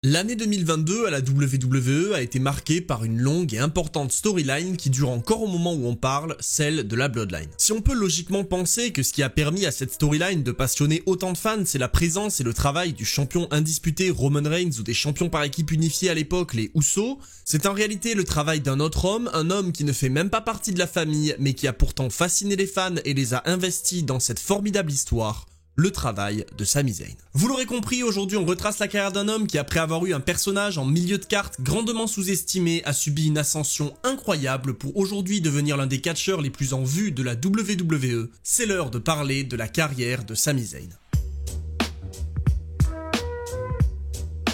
L'année 2022 à la WWE a été marquée par une longue et importante storyline qui dure encore au moment où on parle, celle de la Bloodline. Si on peut logiquement penser que ce qui a permis à cette storyline de passionner autant de fans, c'est la présence et le travail du champion indisputé Roman Reigns ou des champions par équipe unifiés à l'époque, les Usos, c'est en réalité le travail d'un autre homme, un homme qui ne fait même pas partie de la famille, mais qui a pourtant fasciné les fans et les a investis dans cette formidable histoire. Le travail de Sami Zayn. Vous l'aurez compris, aujourd'hui on retrace la carrière d'un homme qui, après avoir eu un personnage en milieu de carte grandement sous-estimé, a subi une ascension incroyable pour aujourd'hui devenir l'un des catcheurs les plus en vue de la WWE. C'est l'heure de parler de la carrière de Sami Zayn.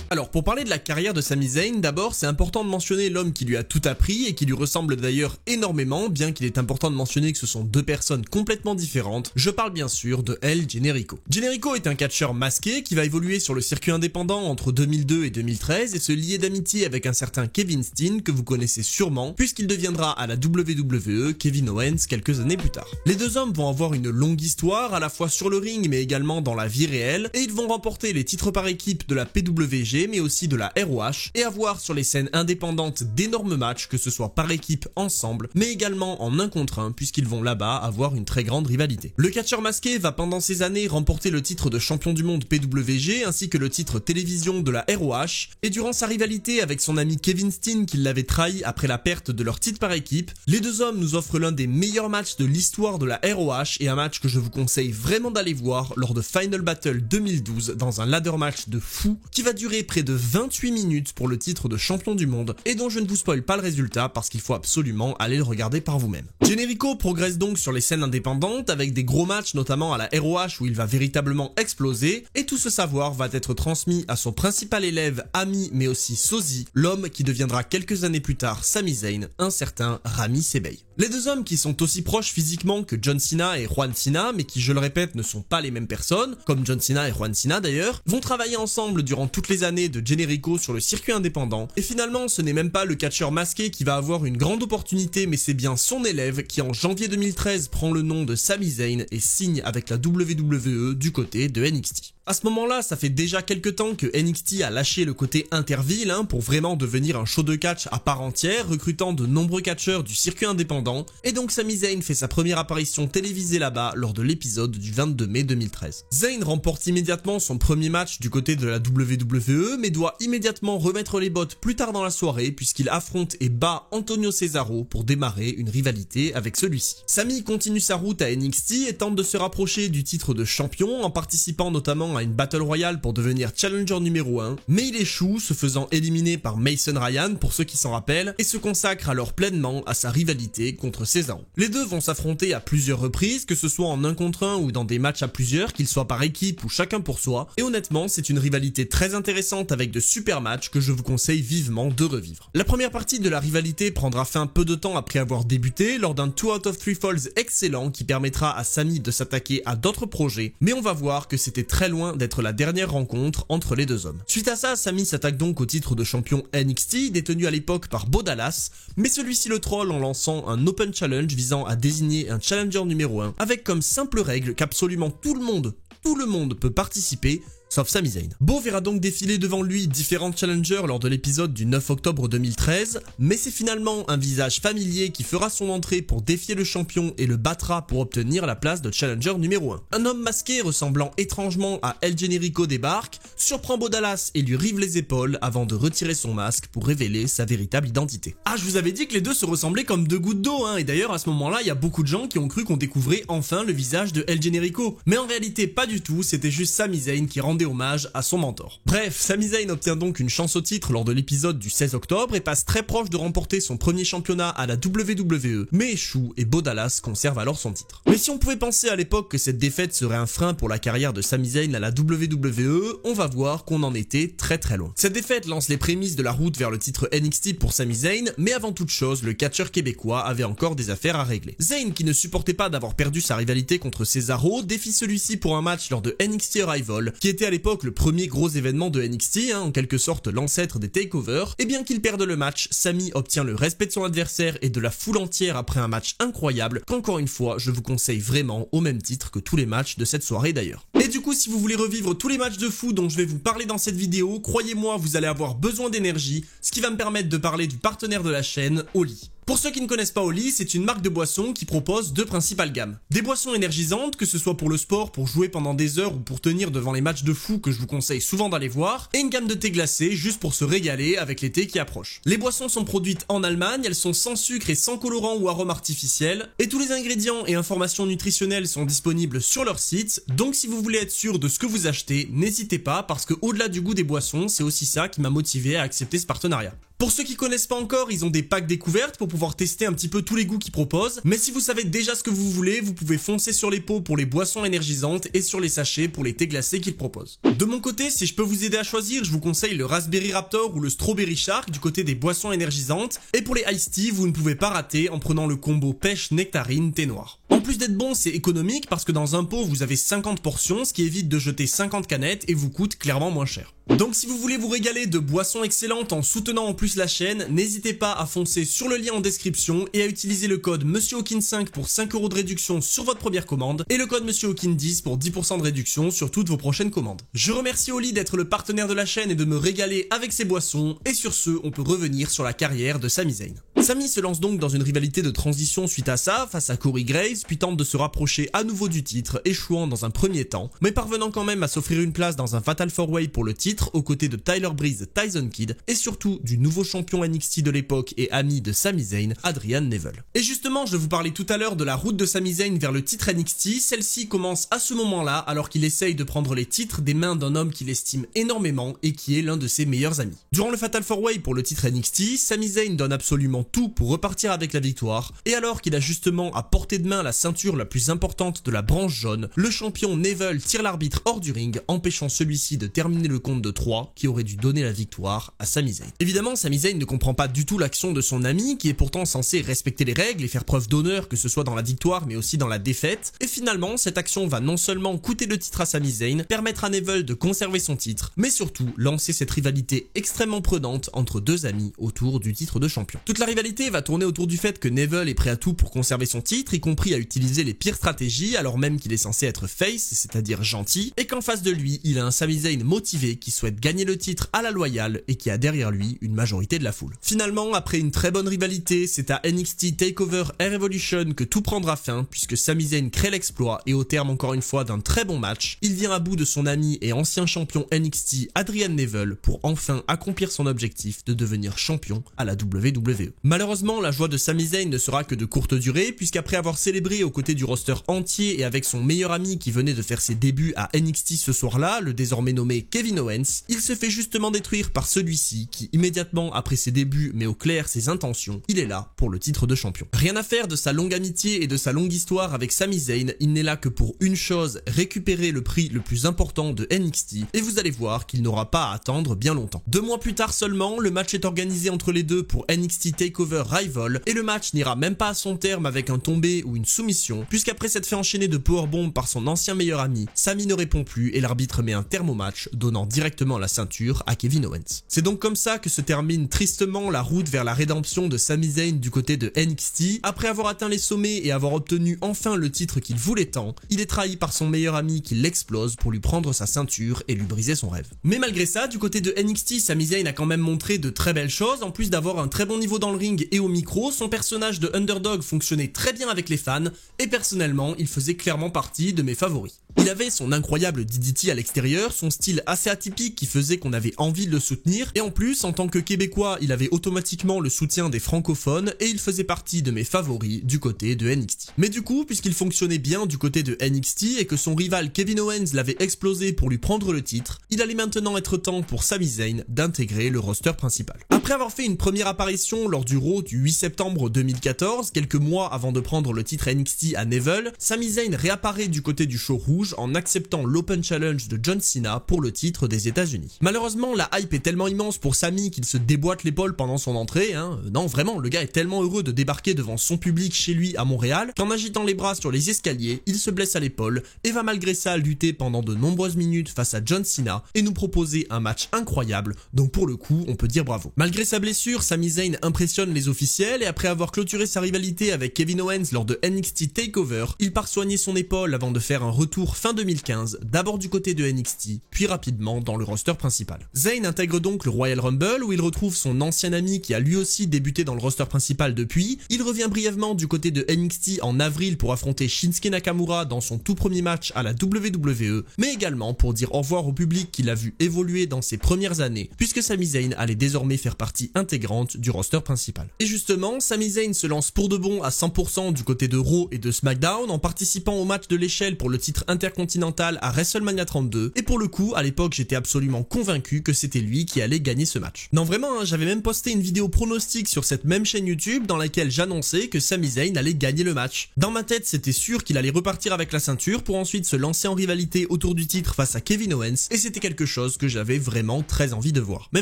Alors, pour parler de la carrière de Sami Zayn, d'abord, c'est important de mentionner l'homme qui lui a tout appris et qui lui ressemble d'ailleurs énormément, bien qu'il est important de mentionner que ce sont deux personnes complètement différentes. Je parle bien sûr de El Generico. Generico est un catcheur masqué qui va évoluer sur le circuit indépendant entre 2002 et 2013 et se lier d'amitié avec un certain Kevin Steen que vous connaissez sûrement, puisqu'il deviendra à la WWE Kevin Owens quelques années plus tard. Les deux hommes vont avoir une longue histoire, à la fois sur le ring mais également dans la vie réelle, et ils vont remporter les titres par équipe de la PWG mais aussi de la ROH et avoir sur les scènes indépendantes d'énormes matchs, que ce soit par équipe ensemble, mais également en 1 contre 1 puisqu'ils vont là-bas avoir une très grande rivalité. Le catcheur masqué va pendant ces années remporter le titre de champion du monde PWG ainsi que le titre télévision de la ROH, et durant sa rivalité avec son ami Kevin Steen qui l'avait trahi après la perte de leur titre par équipe, les deux hommes nous offrent l'un des meilleurs matchs de l'histoire de la ROH et un match que je vous conseille vraiment d'aller voir lors de Final Battle 2012 dans un ladder match de fou qui va durer près de 28 minutes pour le titre de champion du monde et dont je ne vous spoil pas le résultat parce qu'il faut absolument aller le regarder par vous-même. Generico progresse donc sur les scènes indépendantes avec des gros matchs notamment à la ROH où il va véritablement exploser, et tout ce savoir va être transmis à son principal élève, ami mais aussi sosie, l'homme qui deviendra quelques années plus tard Sami Zayn, un certain Ramy Sebey. Les deux hommes qui sont aussi proches physiquement que John Cena et Juan Cena, mais qui, je le répète, ne sont pas les mêmes personnes, comme John Cena et Juan Cena d'ailleurs, vont travailler ensemble durant toutes les années de Generico sur le circuit indépendant, et finalement ce n'est même pas le catcheur masqué qui va avoir une grande opportunité, mais c'est bien son élève qui en janvier 2013 prend le nom de Sami Zayn et signe avec la WWE du côté de NXT. À ce moment-là, ça fait déjà quelques temps que NXT a lâché le côté interville pour vraiment devenir un show de catch à part entière, recrutant de nombreux catcheurs du circuit indépendant, et donc Sami Zayn fait sa première apparition télévisée là-bas lors de l'épisode du 22 mai 2013. Zayn remporte immédiatement son premier match du côté de la WWE, mais doit immédiatement remettre les bottes plus tard dans la soirée puisqu'il affronte et bat Antonio Cesaro pour démarrer une rivalité avec celui-ci. Sami continue sa route à NXT et tente de se rapprocher du titre de champion en participant notamment à une Battle Royale pour devenir challenger numéro 1, mais il échoue, se faisant éliminer par Mason Ryan pour ceux qui s'en rappellent, et se consacre alors pleinement à sa rivalité contre Cesaro. Les deux vont s'affronter à plusieurs reprises, que ce soit en 1 contre 1 ou dans des matchs à plusieurs, qu'ils soient par équipe ou chacun pour soi, et honnêtement c'est une rivalité très intéressante avec de super matchs que je vous conseille vivement de revivre. La première partie de la rivalité prendra fin peu de temps après avoir débuté, lors d'un 2 out of 3 falls excellent qui permettra à Sami de s'attaquer à d'autres projets, mais on va voir que c'était très loin d'être la dernière rencontre entre les deux hommes. Suite à ça, Sami s'attaque donc au titre de champion NXT, détenu à l'époque par Bo Dallas, mais celui-ci le troll en lançant un Open Challenge visant à désigner un challenger numéro 1, avec comme simple règle qu'absolument tout le monde peut participer, sauf Sami Zayn. Bo verra donc défiler devant lui différents challengers lors de l'épisode du 9 octobre 2013, mais c'est finalement un visage familier qui fera son entrée pour défier le champion et le battra pour obtenir la place de challenger numéro 1. Un homme masqué ressemblant étrangement à El Generico débarque, surprend Bo Dallas et lui rive les épaules avant de retirer son masque pour révéler sa véritable identité. Ah, je vous avais dit que les deux se ressemblaient comme deux gouttes d'eau, et d'ailleurs à ce moment-là, il y a beaucoup de gens qui ont cru qu'on découvrait enfin le visage de El Generico, mais en réalité pas du tout, c'était juste Sami Zayn qui rendait hommage à son mentor. Bref, Sami Zayn obtient donc une chance au titre lors de l'épisode du 16 octobre et passe très proche de remporter son premier championnat à la WWE, mais échoue et Bo Dallas conserve alors son titre. Mais si on pouvait penser à l'époque que cette défaite serait un frein pour la carrière de Sami Zayn à la WWE, on va voir qu'on en était très très loin. Cette défaite lance les prémices de la route vers le titre NXT pour Sami Zayn, mais avant toute chose, le catcheur québécois avait encore des affaires à régler. Zayn, qui ne supportait pas d'avoir perdu sa rivalité contre Cesaro, défie celui-ci pour un match lors de NXT Arrival, qui était à l'époque le premier gros événement de NXT, en quelque sorte l'ancêtre des takeovers, et bien qu'il perde le match, Sami obtient le respect de son adversaire et de la foule entière après un match incroyable qu'encore une fois je vous conseille vraiment au même titre que tous les matchs de cette soirée d'ailleurs. Et du coup si vous voulez revivre tous les matchs de fou dont je vais vous parler dans cette vidéo, croyez-moi vous allez avoir besoin d'énergie, ce qui va me permettre de parler du partenaire de la chaîne, Oli. Pour ceux qui ne connaissent pas Oli, c'est une marque de boissons qui propose deux principales gammes. Des boissons énergisantes, que ce soit pour le sport, pour jouer pendant des heures ou pour tenir devant les matchs de fou que je vous conseille souvent d'aller voir, et une gamme de thé glacé juste pour se régaler avec l'été qui approche. Les boissons sont produites en Allemagne, elles sont sans sucre et sans colorant ou arôme artificiel, et tous les ingrédients et informations nutritionnelles sont disponibles sur leur site, donc si vous voulez être sûr de ce que vous achetez, n'hésitez pas parce que au-delà du goût des boissons, c'est aussi ça qui m'a motivé à accepter ce partenariat. Pour ceux qui connaissent pas encore, ils ont des packs découvertes pour pouvoir tester un petit peu tous les goûts qu'ils proposent, mais si vous savez déjà ce que vous voulez, vous pouvez foncer sur les pots pour les boissons énergisantes et sur les sachets pour les thés glacés qu'ils proposent. De mon côté, si je peux vous aider à choisir, je vous conseille le Raspberry Raptor ou le Strawberry Shark du côté des boissons énergisantes, et pour les Iced Tea, vous ne pouvez pas rater en prenant le combo pêche, nectarine, thé noir. En plus d'être bon, c'est économique parce que dans un pot, vous avez 50 portions, ce qui évite de jeter 50 canettes et vous coûte clairement moins cher. Donc si vous voulez vous régaler de boissons excellentes en soutenant en plus la chaîne, n'hésitez pas à foncer sur le lien en description et à utiliser le code MonsieurHawkin5 pour 5 € de réduction sur votre première commande et le code MonsieurHawkin10 pour 10% de réduction sur toutes vos prochaines commandes. Je remercie Oli d'être le partenaire de la chaîne et de me régaler avec ses boissons, et sur ce, on peut revenir sur la carrière de Sami Zayn. Sami se lance donc dans une rivalité de transition suite à ça, face à Corey Graves, puis tente de se rapprocher à nouveau du titre, échouant dans un premier temps, mais parvenant quand même à s'offrir une place dans un Fatal 4-Way pour le titre, aux côtés de Tyler Breeze, Tyson Kidd, et surtout du nouveau champion NXT de l'époque et ami de Sami Zayn, Adrian Neville. Et justement, je vous parlais tout à l'heure de la route de Sami Zayn vers le titre NXT, celle-ci commence à ce moment-là, alors qu'il essaye de prendre les titres des mains d'un homme qu'il estime énormément et qui est l'un de ses meilleurs amis. Durant le Fatal 4-Way pour le titre NXT, Sami Zayn donne absolument tout pour repartir avec la victoire, et alors qu'il a justement à portée de main la ceinture la plus importante de la branche jaune, le champion Neville tire l'arbitre hors du ring, empêchant celui-ci de terminer le compte de 3 qui aurait dû donner la victoire à Sami Zayn. Évidemment, Sami Zayn ne comprend pas du tout l'action de son ami, qui est pourtant censé respecter les règles et faire preuve d'honneur, que ce soit dans la victoire mais aussi dans la défaite, et finalement cette action va non seulement coûter le titre à Sami Zayn, permettre à Neville de conserver son titre, mais surtout lancer cette rivalité extrêmement prenante entre deux amis autour du titre de champion. Toute la rivalité va tourner autour du fait que Neville est prêt à tout pour conserver son titre, y compris à utiliser les pires stratégies alors même qu'il est censé être face, c'est-à-dire gentil, et qu'en face de lui, il a un Sami Zayn motivé qui souhaite gagner le titre à la loyale et qui a derrière lui une majorité de la foule. Finalement, après une très bonne rivalité, c'est à NXT TakeOver Air Evolution que tout prendra fin, puisque Sami Zayn crée l'exploit et au terme encore une fois d'un très bon match, il vient à bout de son ami et ancien champion NXT Adrian Neville pour enfin accomplir son objectif de devenir champion à la WWE. Malheureusement, la joie de Sami Zayn ne sera que de courte durée, puisqu'après avoir célébré aux côtés du roster entier et avec son meilleur ami qui venait de faire ses débuts à NXT ce soir-là, le désormais nommé Kevin Owens, il se fait justement détruire par celui-ci qui, immédiatement après ses débuts mais au clair ses intentions, il est là pour le titre de champion. Rien à faire de sa longue amitié et de sa longue histoire avec Sami Zayn, il n'est là que pour une chose, récupérer le prix le plus important de NXT, et vous allez voir qu'il n'aura pas à attendre bien longtemps. 2 mois plus tard seulement, le match est organisé entre les deux pour NXT TakeOver Rival, et le match n'ira même pas à son terme avec un tombé ou une soumission, puisqu'après s'être fait enchaîner de powerbomb par son ancien meilleur ami, Sami ne répond plus et l'arbitre met un terme au match, donnant directement la ceinture à Kevin Owens. C'est donc comme ça que se termine tristement la route vers la rédemption de Sami Zayn du côté de NXT. Après avoir atteint les sommets et avoir obtenu enfin le titre qu'il voulait tant, il est trahi par son meilleur ami qui l'explose pour lui prendre sa ceinture et lui briser son rêve. Mais malgré ça, du côté de NXT, Sami Zayn a quand même montré de très belles choses. En plus d'avoir un très bon niveau dans le ring et au micro, son personnage de underdog fonctionnait très bien avec les fans, et personnellement, il faisait clairement partie de mes favoris. Il avait son incroyable DDT à l'extérieur, son style assez atypique qui faisait qu'on avait envie de le soutenir, et en plus, en tant que Québécois, il avait automatiquement le soutien des francophones, et il faisait partie de mes favoris du côté de NXT. Mais du coup, puisqu'il fonctionnait bien du côté de NXT, et que son rival Kevin Owens l'avait explosé pour lui prendre le titre, il allait maintenant être temps pour Sami Zayn d'intégrer le roster principal. Après avoir fait une première apparition lors du Raw du 8 septembre 2014, quelques mois avant de prendre le titre NXT à Neville, Sami Zayn réapparaît du côté du show rouge, rouge en acceptant l'Open Challenge de John Cena pour le titre des États-Unis. Malheureusement, la hype est tellement immense pour Sami qu'il se déboîte l'épaule pendant son entrée. Non, vraiment, le gars est tellement heureux de débarquer devant son public chez lui à Montréal qu'en agitant les bras sur les escaliers, il se blesse à l'épaule et va malgré ça lutter pendant de nombreuses minutes face à John Cena et nous proposer un match incroyable. Donc pour le coup, on peut dire bravo. Malgré sa blessure, Sami Zayn impressionne les officiels et après avoir clôturé sa rivalité avec Kevin Owens lors de NXT TakeOver, il part soigner son épaule avant de faire un retour fin 2015, d'abord du côté de NXT, puis rapidement dans le roster principal. Zayn intègre donc le Royal Rumble où il retrouve son ancien ami qui a lui aussi débuté dans le roster principal depuis. Il revient brièvement du côté de NXT en avril pour affronter Shinsuke Nakamura dans son tout premier match à la WWE, mais également pour dire au revoir au public qu'il a vu évoluer dans ses premières années, puisque Sami Zayn allait désormais faire partie intégrante du roster principal. Et justement, Sami Zayn se lance pour de bon à 100% du côté de Raw et de SmackDown en participant au match de l'échelle pour le titre intercontinental à WrestleMania 32, et pour le coup, à l'époque, j'étais absolument convaincu que c'était lui qui allait gagner ce match. Non vraiment, j'avais même posté une vidéo pronostic sur cette même chaîne YouTube dans laquelle j'annonçais que Sami Zayn allait gagner le match. Dans ma tête, c'était sûr qu'il allait repartir avec la ceinture pour ensuite se lancer en rivalité autour du titre face à Kevin Owens, et c'était quelque chose que j'avais vraiment très envie de voir. Mais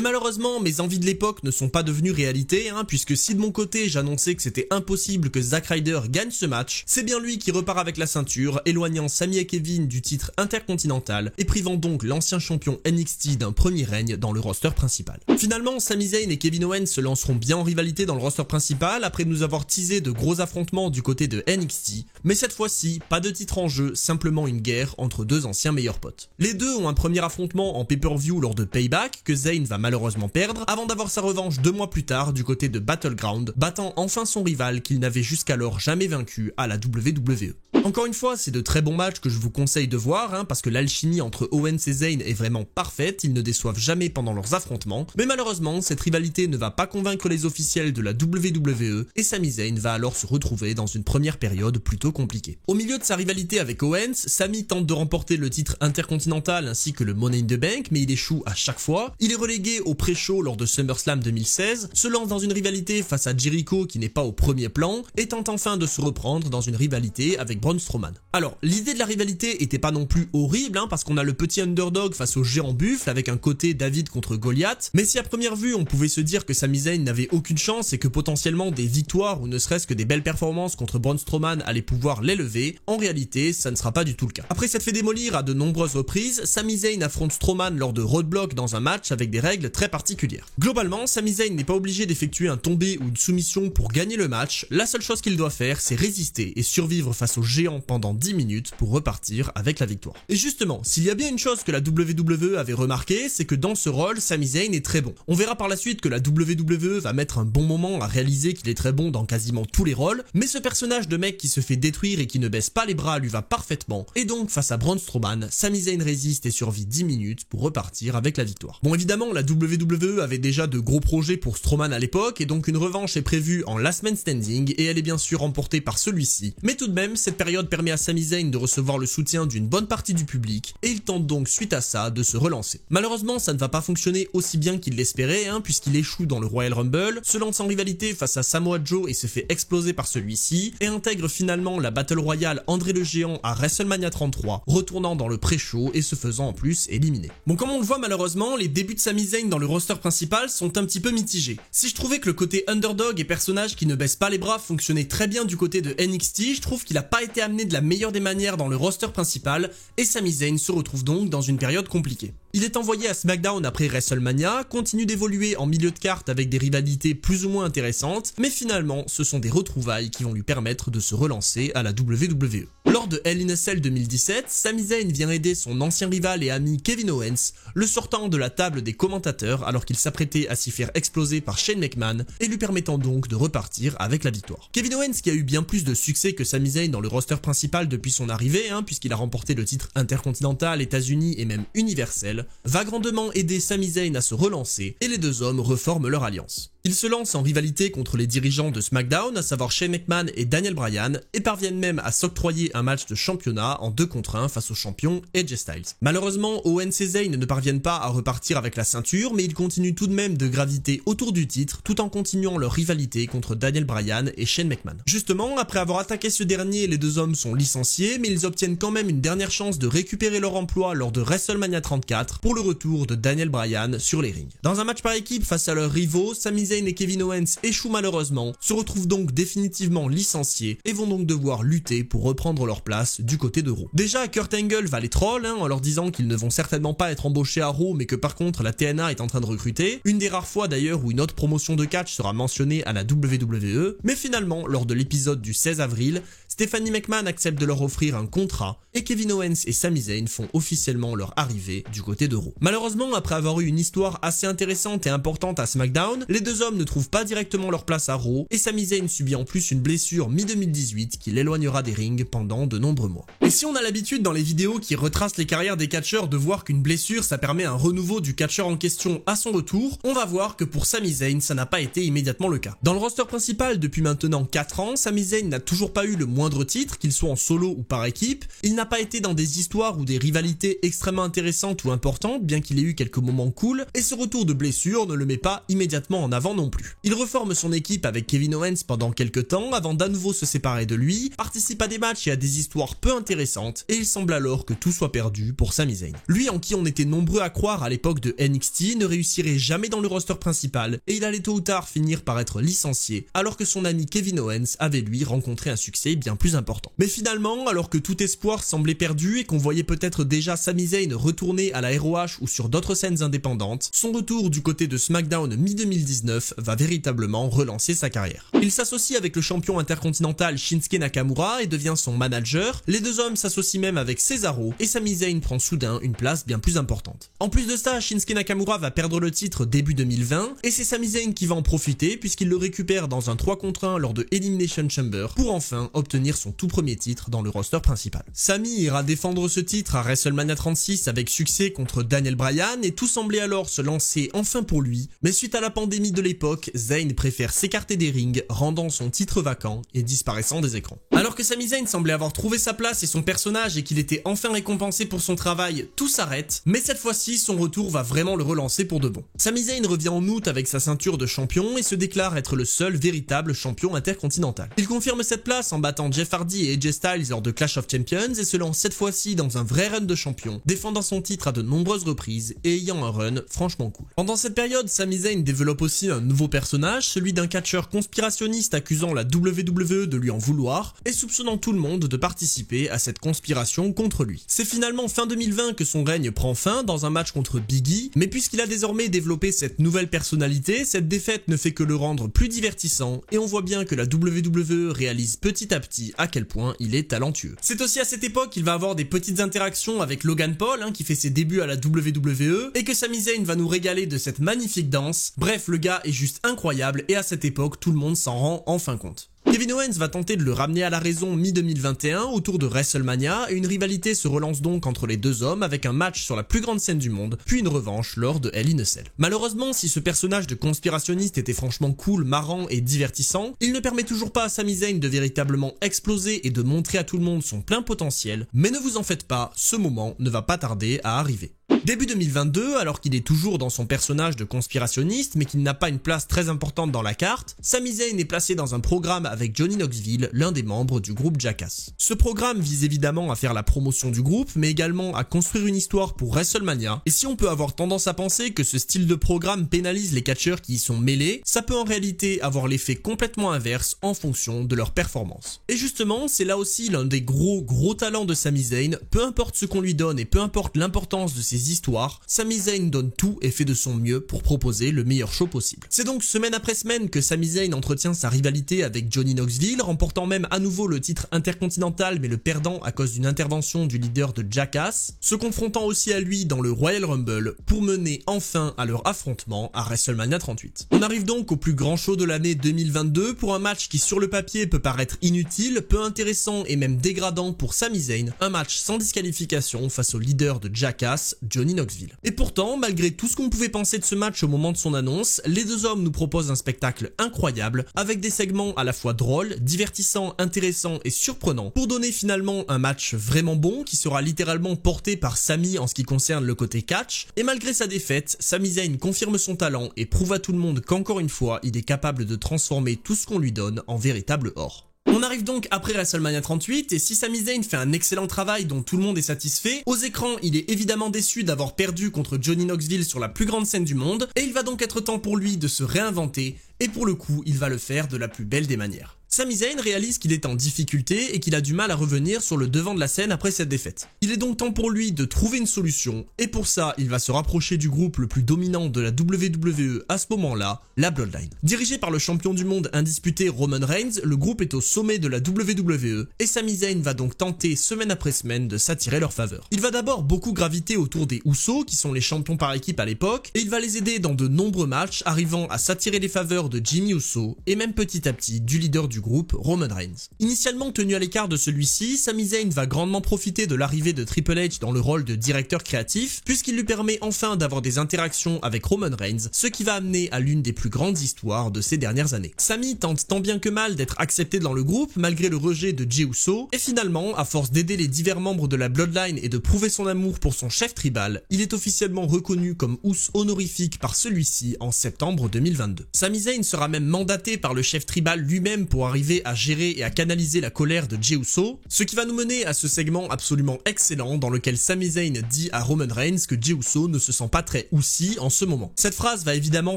malheureusement, mes envies de l'époque ne sont pas devenues réalité, puisque si de mon côté j'annonçais que c'était impossible que Zack Ryder gagne ce match, c'est bien lui qui repart avec la ceinture, éloignant Sami et Kevin du titre intercontinental et privant donc l'ancien champion NXT d'un premier règne dans le roster principal. Finalement, Sami Zayn et Kevin Owens se lanceront bien en rivalité dans le roster principal après nous avoir teasé de gros affrontements du côté de NXT, mais cette fois-ci, pas de titre en jeu, simplement une guerre entre deux anciens meilleurs potes. Les deux ont un premier affrontement en pay-per-view lors de Payback, que Zayn va malheureusement perdre, avant d'avoir sa revanche 2 mois plus tard du côté de Battleground, battant enfin son rival qu'il n'avait jusqu'alors jamais vaincu à la WWE. Encore une fois, c'est de très bons matchs que je vous conseille de voir, parce que l'alchimie entre Owens et Zayn est vraiment parfaite, ils ne déçoivent jamais pendant leurs affrontements, mais malheureusement, cette rivalité ne va pas convaincre les officiels de la WWE, et Sami Zayn va alors se retrouver dans une première période plutôt compliquée. Au milieu de sa rivalité avec Owens, Sami tente de remporter le titre intercontinental ainsi que le Money in the Bank, mais il échoue à chaque fois. Il est relégué au pré-show lors de SummerSlam 2016, se lance dans une rivalité face à Jericho qui n'est pas au premier plan, et tente enfin de se reprendre dans une rivalité avec Braun Strowman. Alors, l'idée de la rivalité était pas non plus horrible, parce qu'on a le petit underdog face au géant buffle avec un côté David contre Goliath, mais si à première vue on pouvait se dire que Sami Zayn n'avait aucune chance et que potentiellement des victoires ou ne serait-ce que des belles performances contre Braun Strowman allaient pouvoir l'élever, en réalité ça ne sera pas du tout le cas. Après s'être fait démolir à de nombreuses reprises, Sami Zayn affronte Strowman lors de Roadblock dans un match avec des règles très particulières. Globalement, Sami Zayn n'est pas obligé d'effectuer un tombé ou une soumission pour gagner le match, la seule chose qu'il doit faire c'est résister et survivre face au géant pendant 10 minutes pour repartir avec la victoire. Et justement, s'il y a bien une chose que la WWE avait remarqué, c'est que dans ce rôle, Sami Zayn est très bon. On verra par la suite que la WWE va mettre un bon moment à réaliser qu'il est très bon dans quasiment tous les rôles, mais ce personnage de mec qui se fait détruire et qui ne baisse pas les bras lui va parfaitement, et donc face à Braun Strowman, Sami Zayn résiste et survit 10 minutes pour repartir avec la victoire. Bon évidemment, la WWE avait déjà de gros projets pour Strowman à l'époque, et donc une revanche est prévue en Last Man Standing, et elle est bien sûr remportée par celui-ci, mais tout de même, cette période permet à Sami Zayn de recevoir le soutien d'une bonne partie du public, et il tente donc suite à ça de se relancer. Malheureusement, ça ne va pas fonctionner aussi bien qu'il l'espérait, puisqu'il échoue dans le Royal Rumble, se lance en rivalité face à Samoa Joe et se fait exploser par celui-ci, et intègre finalement la Battle Royale André le Géant à WrestleMania 33, retournant dans le pré-show et se faisant en plus éliminer. Bon, comme on le voit malheureusement, les débuts de Sami Zayn dans le roster principal sont un petit peu mitigés. Si je trouvais que le côté underdog et personnage qui ne baisse pas les bras fonctionnait très bien du côté de NXT, je trouve qu'il a pas été amené de la meilleure des manières dans le roster principal, et Sami Zayn se retrouve donc dans une période compliquée. Il est envoyé à SmackDown après WrestleMania, continue d'évoluer en milieu de carte avec des rivalités plus ou moins intéressantes, mais finalement, ce sont des retrouvailles qui vont lui permettre de se relancer à la WWE. Lors de Hell in a Cell 2017, Sami Zayn vient aider son ancien rival et ami Kevin Owens, le sortant de la table des commentateurs alors qu'il s'apprêtait à s'y faire exploser par Shane McMahon, et lui permettant donc de repartir avec la victoire. Kevin Owens, qui a eu bien plus de succès que Sami Zayn dans le roster principal depuis son arrivée, puisqu'il a remporté le titre intercontinental, États-Unis et même universel, va grandement aider Sami Zayn à se relancer, et les deux hommes reforment leur alliance. Ils se lancent en rivalité contre les dirigeants de SmackDown, à savoir Shane McMahon et Daniel Bryan, et parviennent même à s'octroyer un match de championnat en 2 contre 1 face au champion AJ Styles. Malheureusement, Owens et Zayn ne parviennent pas à repartir avec la ceinture, mais ils continuent tout de même de graviter autour du titre, tout en continuant leur rivalité contre Daniel Bryan et Shane McMahon. Justement, après avoir attaqué ce dernier, les deux hommes sont licenciés, mais ils obtiennent quand même une dernière chance de récupérer leur emploi lors de WrestleMania 34 pour le retour de Daniel Bryan sur les rings. Dans un match par équipe face à leurs rivaux, Sami Zayn et Kevin Owens échouent malheureusement, se retrouvent donc définitivement licenciés et vont donc devoir lutter pour reprendre leur place du côté de Raw. Déjà, Kurt Angle va les troll en leur disant qu'ils ne vont certainement pas être embauchés à Raw, mais que par contre la TNA est en train de recruter. Une des rares fois d'ailleurs où une autre promotion de catch sera mentionnée à la WWE, mais finalement, lors de l'épisode du 16 avril, Stephanie McMahon accepte de leur offrir un contrat et Kevin Owens et Sami Zayn font officiellement leur arrivée du côté de Raw. Malheureusement, après avoir eu une histoire assez intéressante et importante à SmackDown, les deux hommes ne trouvent pas directement leur place à Raw et Sami Zayn subit en plus une blessure mi-2018 qui l'éloignera des rings pendant de nombreux mois. Et si on a l'habitude dans les vidéos qui retracent les carrières des catcheurs de voir qu'une blessure ça permet un renouveau du catcheur en question à son retour, on va voir que pour Sami Zayn ça n'a pas été immédiatement le cas. Dans le roster principal depuis maintenant 4 ans, Sami Zayn n'a toujours pas eu le moindre titre, qu'il soit en solo ou par équipe. Il n'a pas été dans des histoires ou des rivalités extrêmement intéressantes ou importantes, bien qu'il ait eu quelques moments cool, et ce retour de blessure ne le met pas immédiatement en avant non plus. Il reforme son équipe avec Kevin Owens pendant quelques temps avant d'à nouveau se séparer de lui, participe à des matchs et à des histoires peu intéressantes, et il semble alors que tout soit perdu pour Sami Zayn. Lui en qui on était nombreux à croire à l'époque de NXT ne réussirait jamais dans le roster principal, et il allait tôt ou tard finir par être licencié, alors que son ami Kevin Owens avait lui rencontré un succès bien plus important. Mais finalement, alors que tout espoir semblait perdu et qu'on voyait peut-être déjà Sami Zayn retourner à la ROH ou sur d'autres scènes indépendantes, son retour du côté de SmackDown mi-2019 va véritablement relancer sa carrière. Il s'associe avec le champion intercontinental Shinsuke Nakamura et devient son manager. Les deux hommes s'associent même avec Cesaro et Sami Zayn prend soudain une place bien plus importante. En plus de ça, Shinsuke Nakamura va perdre le titre début 2020 et c'est Sami Zayn qui va en profiter puisqu'il le récupère dans un 3 contre 1 lors de Elimination Chamber pour enfin obtenir son tout premier titre dans le roster principal. Sami ira défendre ce titre à WrestleMania 36 avec succès contre Daniel Bryan et tout semblait alors se lancer enfin pour lui, mais suite à la pandémie de l'époque, Zayn préfère s'écarter des rings, rendant son titre vacant et disparaissant des écrans. Alors que Sami Zayn semblait avoir trouvé sa place et son personnage et qu'il était enfin récompensé pour son travail, tout s'arrête, mais cette fois-ci son retour va vraiment le relancer pour de bon. Sami Zayn revient en août avec sa ceinture de champion et se déclare être le seul véritable champion intercontinental. Il confirme cette place en battant Jeff Hardy et AJ Styles lors de Clash of Champions et se lance cette fois-ci dans un vrai run de champion, défendant son titre à de nombreuses reprises et ayant un run franchement cool. Pendant cette période, Sami Zayn développe aussi un nouveau personnage, celui d'un catcheur conspirationniste accusant la WWE de lui en vouloir et soupçonnant tout le monde de participer à cette conspiration contre lui. C'est finalement fin 2020 que son règne prend fin dans un match contre Big E, mais puisqu'il a désormais développé cette nouvelle personnalité, cette défaite ne fait que le rendre plus divertissant et on voit bien que la WWE réalise petit à petit à quel point il est talentueux. C'est aussi à cette époque qu'il va avoir des petites interactions avec Logan Paul, qui fait ses débuts à la WWE, et que Sami Zayn va nous régaler de cette magnifique danse. Bref, le gars est juste incroyable et à cette époque, tout le monde s'en rend enfin compte. Kevin Owens va tenter de le ramener à la raison mi-2021 autour de WrestleMania et une rivalité se relance donc entre les deux hommes avec un match sur la plus grande scène du monde, puis une revanche lors de Hell in a Cell. Malheureusement, si ce personnage de conspirationniste était franchement cool, marrant et divertissant, il ne permet toujours pas à Sami Zayn de véritablement exploser et de montrer à tout le monde son plein potentiel, mais ne vous en faites pas, ce moment ne va pas tarder à arriver. Début 2022, alors qu'il est toujours dans son personnage de conspirationniste mais qu'il n'a pas une place très importante dans la carte, Sami Zayn est placé dans un programme avec Johnny Knoxville, l'un des membres du groupe Jackass. Ce programme vise évidemment à faire la promotion du groupe mais également à construire une histoire pour WrestleMania, et si on peut avoir tendance à penser que ce style de programme pénalise les catcheurs qui y sont mêlés, ça peut en réalité avoir l'effet complètement inverse en fonction de leur performance. Et justement, c'est là aussi l'un des gros talents de Sami Zayn, peu importe ce qu'on lui donne et peu importe l'importance de ses histoires, Sami Zayn donne tout et fait de son mieux pour proposer le meilleur show possible. C'est donc semaine après semaine que Sami Zayn entretient sa rivalité avec Johnny Knoxville, remportant même à nouveau le titre intercontinental mais le perdant à cause d'une intervention du leader de Jackass, se confrontant aussi à lui dans le Royal Rumble pour mener enfin à leur affrontement à WrestleMania 38. On arrive donc au plus grand show de l'année 2022 pour un match qui sur le papier peut paraître inutile, peu intéressant et même dégradant pour Sami Zayn, un match sans disqualification face au leader de Jackass, Johnny Johnny Knoxville. Et pourtant, malgré tout ce qu'on pouvait penser de ce match au moment de son annonce, les deux hommes nous proposent un spectacle incroyable, avec des segments à la fois drôles, divertissants, intéressants et surprenants, pour donner finalement un match vraiment bon qui sera littéralement porté par Sami en ce qui concerne le côté catch. Et malgré sa défaite, Sami Zayn confirme son talent et prouve à tout le monde qu'encore une fois, il est capable de transformer tout ce qu'on lui donne en véritable or. On arrive donc après WrestleMania 38 et si Sami Zayn fait un excellent travail dont tout le monde est satisfait, aux écrans il est évidemment déçu d'avoir perdu contre Johnny Knoxville sur la plus grande scène du monde et il va donc être temps pour lui de se réinventer et pour le coup il va le faire de la plus belle des manières. Sami Zayn réalise qu'il est en difficulté et qu'il a du mal à revenir sur le devant de la scène après cette défaite. Il est donc temps pour lui de trouver une solution et pour ça, il va se rapprocher du groupe le plus dominant de la WWE à ce moment-là, la Bloodline. Dirigé par le champion du monde indisputé Roman Reigns, le groupe est au sommet de la WWE et Sami Zayn va donc tenter semaine après semaine de s'attirer leur faveur. Il va d'abord beaucoup graviter autour des Usos qui sont les champions par équipe à l'époque et il va les aider dans de nombreux matchs arrivant à s'attirer les faveurs de Jimmy Uso et même petit à petit du leader du groupe, Roman Reigns. Initialement tenu à l'écart de celui-ci, Sami Zayn va grandement profiter de l'arrivée de Triple H dans le rôle de directeur créatif, puisqu'il lui permet enfin d'avoir des interactions avec Roman Reigns, ce qui va amener à l'une des plus grandes histoires de ces dernières années. Sami tente tant bien que mal d'être accepté dans le groupe, malgré le rejet de Jey Uso, et finalement, à force d'aider les divers membres de la Bloodline et de prouver son amour pour son chef tribal, il est officiellement reconnu comme Us honorifique par celui-ci en septembre 2022. Sami Zayn sera même mandaté par le chef tribal lui-même pour arriver à gérer et à canaliser la colère de Jey Uso, ce qui va nous mener à ce segment absolument excellent dans lequel Sami Zayn dit à Roman Reigns que Jey Uso ne se sent pas très aussi en ce moment. Cette phrase va évidemment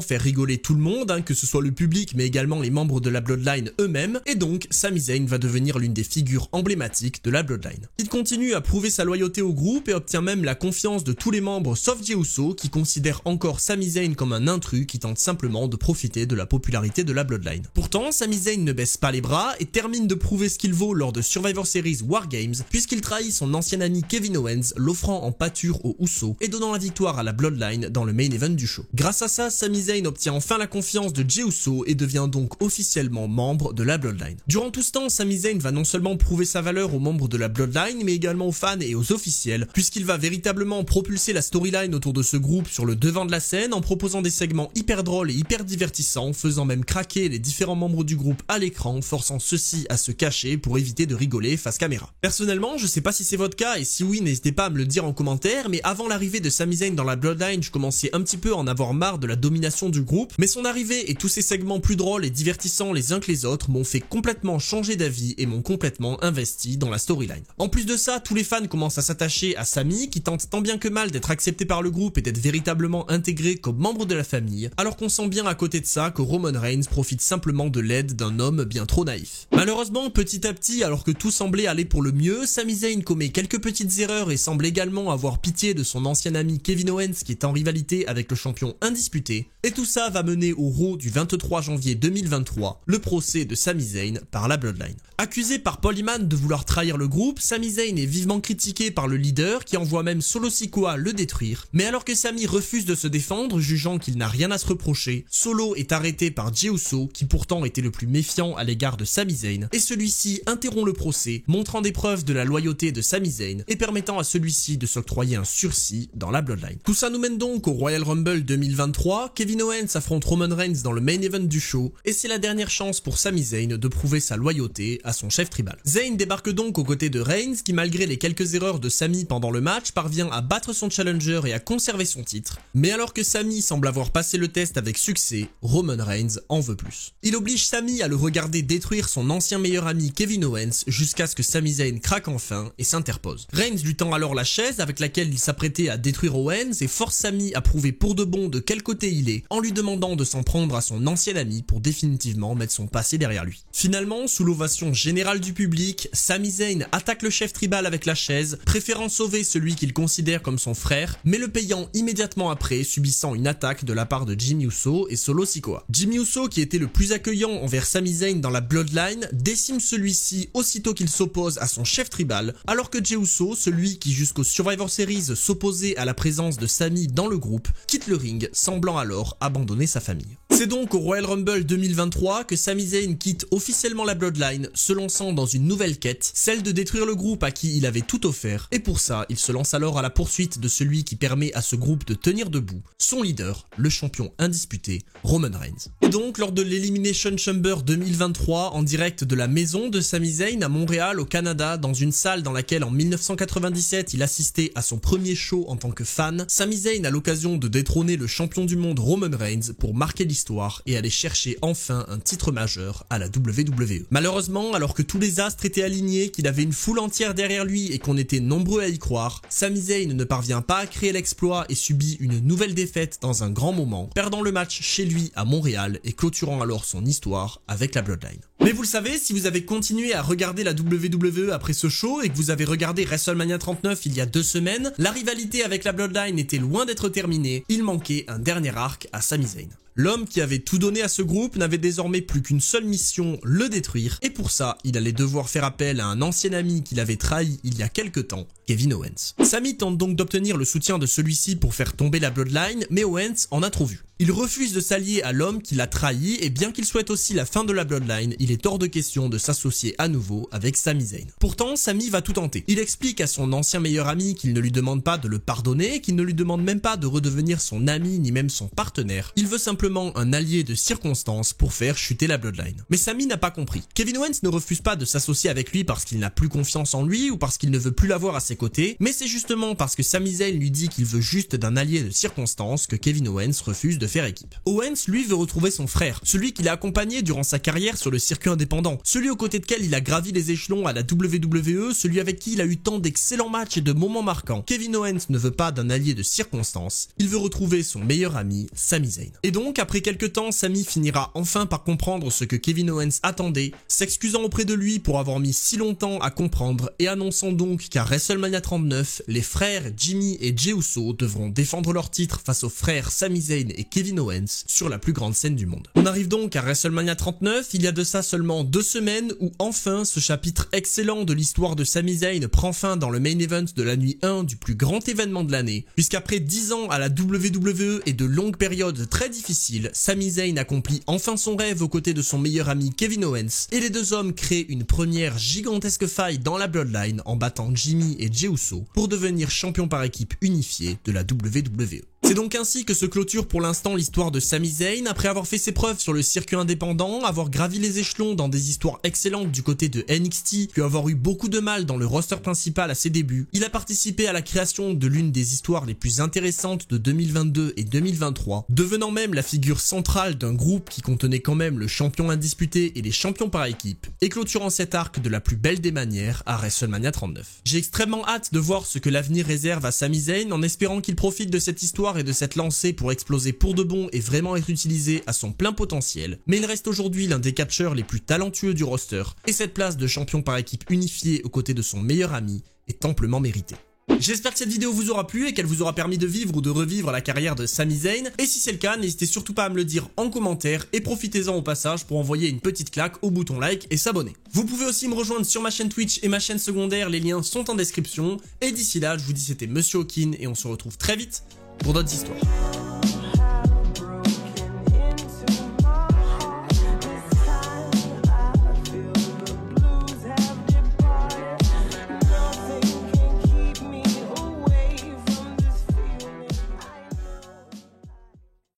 faire rigoler tout le monde, que ce soit le public mais également les membres de la Bloodline eux-mêmes, et donc Sami Zayn va devenir l'une des figures emblématiques de la Bloodline. Il continue à prouver sa loyauté au groupe et obtient même la confiance de tous les membres sauf Jey Uso qui considère encore Sami Zayn comme un intrus qui tente simplement de profiter de la popularité de la Bloodline. Pourtant, Sami Zayn ne baisse pas les bras et termine de prouver ce qu'il vaut lors de Survivor Series War Games puisqu'il trahit son ancien ami Kevin Owens, l'offrant en pâture aux Usos et donnant la victoire à la Bloodline dans le main event du show. Grâce à ça, Sami Zayn obtient enfin la confiance de Jey Uso et devient donc officiellement membre de la Bloodline. Durant tout ce temps, Sami Zayn va non seulement prouver sa valeur aux membres de la Bloodline mais également aux fans et aux officiels puisqu'il va véritablement propulser la storyline autour de ce groupe sur le devant de la scène en proposant des segments hyper drôles et hyper divertissants, faisant même craquer les différents membres du groupe à l'écran, forçant ceux-ci à se cacher pour éviter de rigoler face caméra. Personnellement, je sais pas si c'est votre cas et si oui, n'hésitez pas à me le dire en commentaire, mais avant l'arrivée de Sami Zayn dans la Bloodline, je commençais un petit peu à en avoir marre de la domination du groupe, mais son arrivée et tous ces segments plus drôles et divertissants les uns que les autres m'ont fait complètement changer d'avis et m'ont complètement investi dans la storyline. En plus de ça, tous les fans commencent à s'attacher à Sami qui tente tant bien que mal d'être accepté par le groupe et d'être véritablement intégré comme membre de la famille, alors qu'on sent bien à côté de ça que Roman Reigns profite simplement de l'aide d'un homme bien trop naïf. Malheureusement, petit à petit, alors que tout semblait aller pour le mieux, Sami Zayn commet quelques petites erreurs et semble également avoir pitié de son ancien ami Kevin Owens qui est en rivalité avec le champion indisputé, et tout ça va mener au Raw du 23 janvier 2023, le procès de Sami Zayn par la Bloodline. Accusé par Paul Heyman de vouloir trahir le groupe, Sami Zayn est vivement critiqué par le leader qui envoie même Solo Sikoa le détruire, mais alors que Sami refuse de se défendre, jugeant qu'il n'a rien à se reprocher, Solo est arrêté par Jey Uso qui pourtant était le plus méfiant à l'égard de Sami Zayn, et celui-ci interrompt le procès, montrant des preuves de la loyauté de Sami Zayn et permettant à celui-ci de s'octroyer un sursis dans la Bloodline. Tout ça nous mène donc au Royal Rumble 2023, Kevin Owens affronte Roman Reigns dans le main event du show, et c'est la dernière chance pour Sami Zayn de prouver sa loyauté à son chef tribal. Zayn débarque donc aux côtés de Reigns qui, malgré les quelques erreurs de Sami pendant le match, parvient à battre son challenger et à conserver son titre, mais alors que Sami semble avoir passé le test avec succès, Roman Reigns en veut plus. Il oblige Sami à le regarder détruire son ancien meilleur ami Kevin Owens jusqu'à ce que Sami Zayn craque enfin et s'interpose. Reigns lui tend alors la chaise avec laquelle il s'apprêtait à détruire Owens et force Sami à prouver pour de bon de quel côté il est en lui demandant de s'en prendre à son ancien ami pour définitivement mettre son passé derrière lui. Finalement, sous l'ovation générale du public, Sami Zayn attaque le chef tribal avec la chaise, préférant sauver celui qu'il considère comme son frère, mais le payant immédiatement après, subissant une attaque de la part de Jimmy Uso et Solo Sikoa. Jimmy Uso, qui était le plus accueillant envers Sami Zayn dans dans la Bloodline, décime celui-ci aussitôt qu'il s'oppose à son chef tribal, alors que Jey Uso, celui qui jusqu'au Survivor Series s'opposait à la présence de Sami dans le groupe, quitte le ring, semblant alors abandonner sa famille. C'est donc au Royal Rumble 2023 que Sami Zayn quitte officiellement la Bloodline, se lançant dans une nouvelle quête, celle de détruire le groupe à qui il avait tout offert, et pour ça, il se lance alors à la poursuite de celui qui permet à ce groupe de tenir debout, son leader, le champion indisputé, Roman Reigns. Et donc, lors de l'Elimination Chamber 2023, en direct de la maison de Sami Zayn à Montréal, au Canada, dans une salle dans laquelle en 1997 il assistait à son premier show en tant que fan, Sami Zayn a l'occasion de détrôner le champion du monde Roman Reigns pour marquer l'histoire et aller chercher enfin un titre majeur à la WWE. Malheureusement, alors que tous les astres étaient alignés, qu'il avait une foule entière derrière lui et qu'on était nombreux à y croire, Sami Zayn ne parvient pas à créer l'exploit et subit une nouvelle défaite dans un grand moment, perdant le match chez lui à Montréal et clôturant alors son histoire avec la Bloodline. Mais vous le savez, si vous avez continué à regarder la WWE après ce show et que vous avez regardé WrestleMania 39 il y a 2 semaines, la rivalité avec la Bloodline était loin d'être terminée, il manquait un dernier arc à Sami Zayn. L'homme qui avait tout donné à ce groupe n'avait désormais plus qu'une seule mission, le détruire, et pour ça, il allait devoir faire appel à un ancien ami qu'il avait trahi il y a quelques temps, Kevin Owens. Sami tente donc d'obtenir le soutien de celui-ci pour faire tomber la Bloodline, mais Owens en a trop vu. Il refuse de s'allier à l'homme qui l'a trahi et bien qu'il souhaite aussi la fin de la Bloodline, il est hors de question de s'associer à nouveau avec Sami Zayn. Pourtant, Sami va tout tenter. Il explique à son ancien meilleur ami qu'il ne lui demande pas de le pardonner, qu'il ne lui demande même pas de redevenir son ami ni même son partenaire. Il veut simplement un allié de circonstance pour faire chuter la Bloodline. Mais Sami n'a pas compris. Kevin Owens ne refuse pas de s'associer avec lui parce qu'il n'a plus confiance en lui ou parce qu'il ne veut plus l'avoir à ses côtés, mais c'est justement parce que Sami Zayn lui dit qu'il veut juste d'un allié de circonstance que Kevin Owens refuse de faire équipe. Owens, lui, veut retrouver son frère, celui qu'il a accompagné durant sa carrière sur le circuit indépendant, celui aux côtés duquel il a gravi les échelons à la WWE, celui avec qui il a eu tant d'excellents matchs et de moments marquants. Kevin Owens ne veut pas d'un allié de circonstance, il veut retrouver son meilleur ami, Sami Zayn. Et donc, après quelques temps, Sami finira enfin par comprendre ce que Kevin Owens attendait, s'excusant auprès de lui pour avoir mis si longtemps à comprendre et annonçant donc qu'à WrestleMania 39, les frères Jimmy et Jey Uso devront défendre leur titre face aux frères Sami Zayn et Kevin Owens sur la plus grande scène du monde. On arrive donc à WrestleMania 39, il y a de ça seulement 2 semaines où enfin ce chapitre excellent de l'histoire de Sami Zayn prend fin dans le main event de la nuit 1 du plus grand événement de l'année, puisqu'après 10 ans à la WWE et de longues périodes très difficiles, Sami Zayn accomplit enfin son rêve aux côtés de son meilleur ami Kevin Owens et les deux hommes créent une première gigantesque faille dans la Bloodline en battant Jimmy et Jey Uso pour devenir champion par équipe unifiée de la WWE. C'est donc ainsi que se clôture pour l'instant l'histoire de Sami Zayn. Après avoir fait ses preuves sur le circuit indépendant, avoir gravi les échelons dans des histoires excellentes du côté de NXT, puis avoir eu beaucoup de mal dans le roster principal à ses débuts, il a participé à la création de l'une des histoires les plus intéressantes de 2022 et 2023, devenant même la figure centrale d'un groupe qui contenait quand même le champion indisputé et les champions par équipe, et clôturant cet arc de la plus belle des manières à WrestleMania 39. J'ai extrêmement hâte de voir ce que l'avenir réserve à Sami Zayn en espérant qu'il profite de cette histoire et de cette lancée pour exploser pour de bon et vraiment être utilisé à son plein potentiel, mais il reste aujourd'hui l'un des catcheurs les plus talentueux du roster, et cette place de champion par équipe unifié aux côtés de son meilleur ami est amplement méritée. J'espère que cette vidéo vous aura plu et qu'elle vous aura permis de vivre ou de revivre la carrière de Sami Zayn, et si c'est le cas, n'hésitez surtout pas à me le dire en commentaire et profitez-en au passage pour envoyer une petite claque au bouton like et s'abonner. Vous pouvez aussi me rejoindre sur ma chaîne Twitch et ma chaîne secondaire, les liens sont en description, et d'ici là, je vous dis c'était Monsieur Hawkin et on se retrouve très vite pour d'autres histoires.